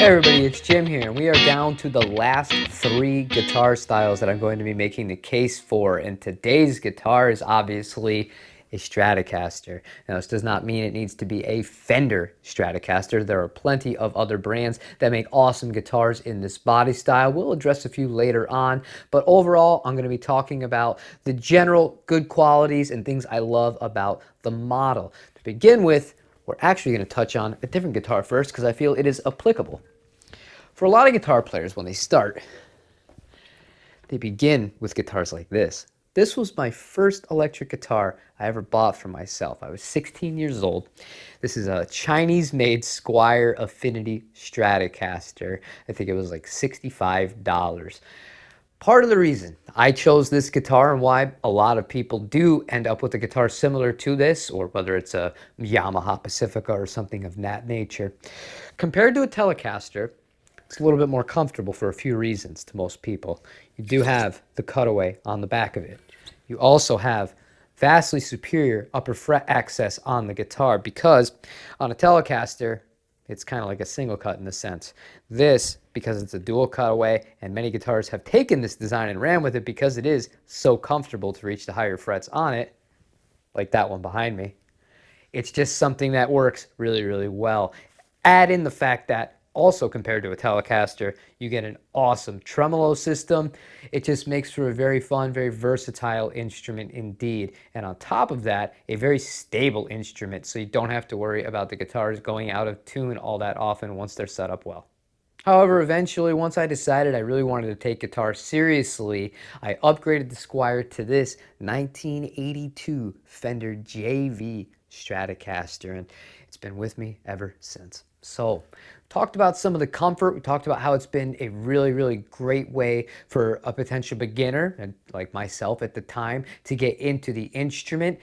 everybody, it's Jim here, and we are down to the last 3 guitar styles that I'm going to be making the case for, and today's guitar is obviously a Stratocaster. Now, this does not mean it needs to be a Fender Stratocaster. There are plenty of other brands that make awesome guitars in this body style. We'll address a few later on, but overall, I'm going to be talking about the general good qualities and things I love about the model. To begin with, we're actually going to touch on a different guitar first because I feel it is applicable. For a lot of guitar players, when they start, they begin with guitars like this. This was my first electric guitar I ever bought for myself. I was 16 years old. This is a Chinese-made Squier Affinity Stratocaster. I think it was like $65. Part of the reason I chose this guitar and why a lot of people do end up with a guitar similar to this, or whether it's a Yamaha Pacifica or something of that nature, compared to a Telecaster, it's a little bit more comfortable for a few reasons to most people. You do have the cutaway on the back of it. You also have vastly superior upper fret access on the guitar because on a Telecaster, it's kind of like a single cut in a sense. This, because it's a dual cutaway, and many guitars have taken this design and ran with it because it is so comfortable to reach the higher frets on it, like that one behind me. It's just something that works really, really well. Add in the fact that also compared to a Telecaster, you get an awesome tremolo system. It just makes for a very fun, very versatile instrument indeed. And on top of that, a very stable instrument, so you don't have to worry about the guitars going out of tune all that often once they're set up well. However, eventually, once I decided I really wanted to take guitar seriously, I upgraded the Squier to this 1982 Fender JV Stratocaster, and it's been with me ever since. So, talked about some of the comfort. We talked about how it's been a really, really great way for a potential beginner, and like myself at the time, to get into the instrument.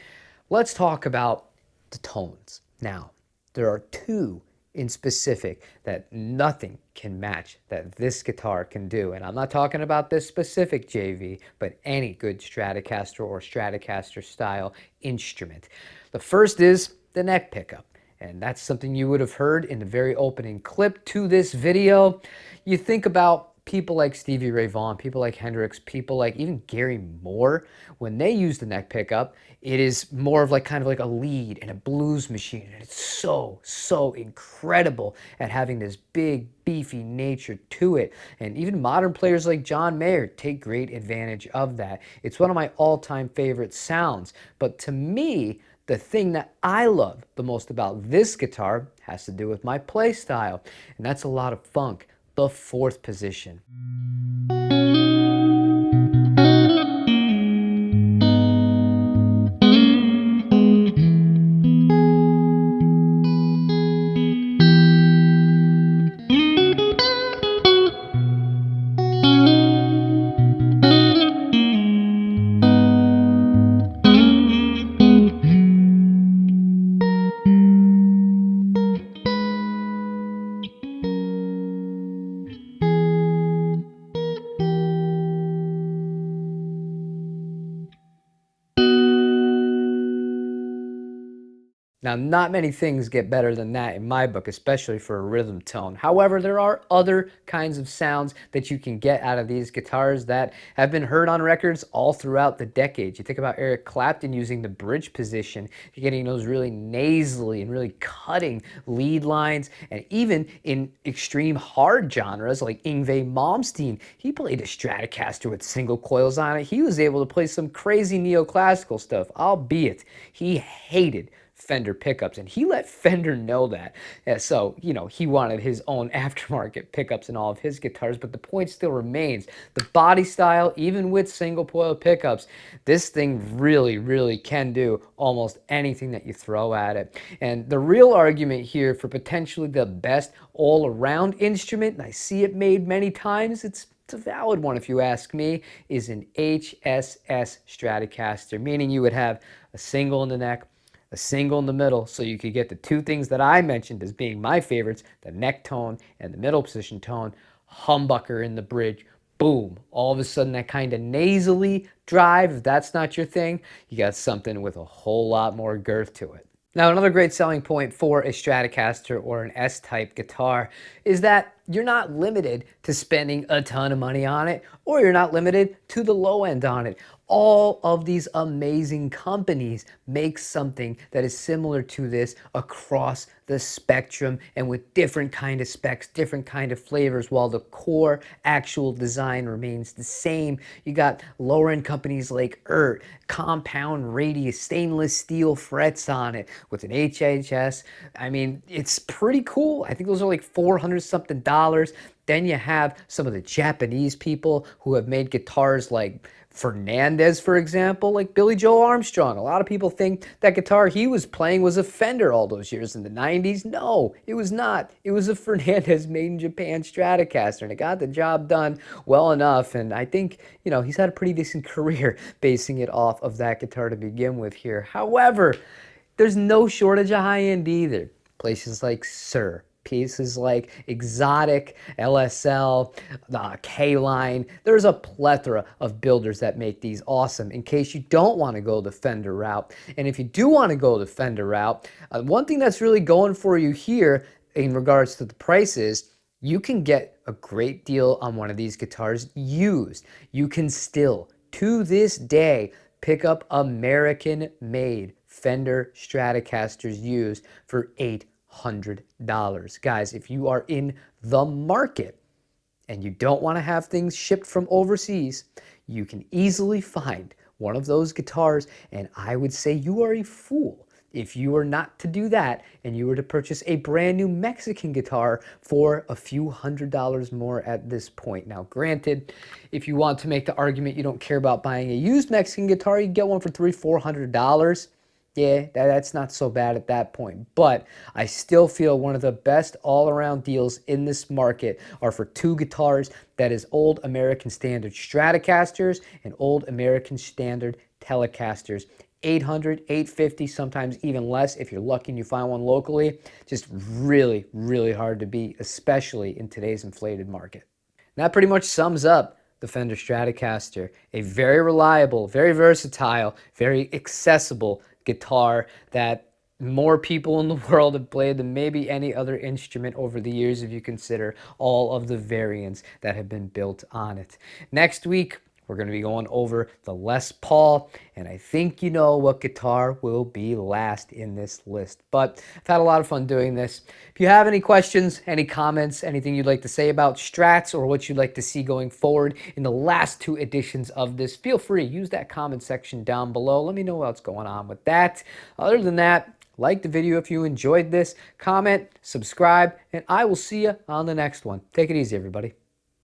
Let's talk about the tones. Now, there are two in specific that nothing can match that this guitar can do. And I'm not talking about this specific JV, but any good Stratocaster or Stratocaster style instrument. The first is the neck pickup. And that's something you would have heard in the very opening clip to this video. You think about people like Stevie Ray Vaughan, people like Hendrix, people like even Gary Moore, when they use the neck pickup, it is more of like kind of like a lead and a blues machine. And it's so incredible at having this big, beefy nature to it. And even modern players like John Mayer take great advantage of that. It's one of my all-time favorite sounds. But to me, the thing that I love the most about this guitar has to do with my play style, and that's a lot of funk, the fourth position. Now, not many things get better than that in my book, especially for a rhythm tone. However, there are other kinds of sounds that you can get out of these guitars that have been heard on records all throughout the decades. You think about Eric Clapton using the bridge position, you're getting those really nasally and really cutting lead lines, and even in extreme hard genres like Yngwie Malmsteen, he played a Stratocaster with single coils on it. He was able to play some crazy neoclassical stuff, albeit he hated Fender pickups, and he let Fender know that. So, you know, he wanted his own aftermarket pickups in all of his guitars, but the point still remains. The body style, even with single coil pickups, this thing really can do almost anything that you throw at it. And the real argument here for potentially the best all-around instrument, and I see it made many times, it's a valid one if you ask me, is an HSS Stratocaster, meaning you would have a single in the neck, a single in the middle, so you could get the two things that I mentioned as being my favorites, the neck tone and the middle position tone, humbucker in the bridge, boom. All of a sudden that kind of nasally drive, if that's not your thing, you got something with a whole lot more girth to it. Now, another great selling point for a Stratocaster or an S-type guitar is that you're not limited to spending a ton of money on it, or you're not limited to the low end on it. All of these amazing companies make something that is similar to this across the spectrum and with different kind of specs, different kind of flavors, while the core actual design remains the same. You got lower end companies like compound radius, stainless steel frets on it with an HHS. I mean, it's pretty cool. I think those are like 400 something dollars. Then you have some of the Japanese people who have made guitars like Fernandez, for example, like Billy Joe Armstrong. A lot of people think that guitar he was playing was a Fender all those years in the 90s. No, it was not. It was a Fernandez made in Japan Stratocaster, and it got the job done well enough. And I think, he's had a pretty decent career basing it off of that guitar to begin with here. However, there's no shortage of high end either. Places like Sir, pieces like Exotic, LSL, K-Line. There's a plethora of builders that make these awesome in case you don't want to go the Fender route. And if you do want to go the Fender route, one thing that's really going for you here in regards to the prices, you can get a great deal on one of these guitars used. You can still, to this day, pick up American-made Fender Stratocasters used for $800. Guys, if you are in the market and you don't want to have things shipped from overseas, you can easily find one of those guitars, and I would say you are a fool if you were not to do that and you were to purchase a brand new Mexican guitar for a few $100s more at this point. Now, granted, if you want to make the argument you don't care about buying a used Mexican guitar, you get one for $300-400. Yeah, that's not so bad at that point. But I still feel one of the best all-around deals in this market are for two guitars. That is old American Standard Stratocasters and old American Standard Telecasters. 800, 850, sometimes even less if you're lucky and you find one locally. Just really, really hard to beat, especially in today's inflated market. And that pretty much sums up the Fender Stratocaster, a very reliable, very versatile, very accessible guitar that more people in the world have played than maybe any other instrument over the years if you consider all of the variants that have been built on it. Next week, we're going to be going over the Les Paul, and I think you know what guitar will be last in this list. But I've had a lot of fun doing this. If you have any questions, any comments, anything you'd like to say about Strats or what you'd like to see going forward in the last two editions of this, feel free. Use that comment section down below. Let me know what's going on with that. Other than that, like the video if you enjoyed this, comment, subscribe, and I will see you on the next one. Take it easy, everybody.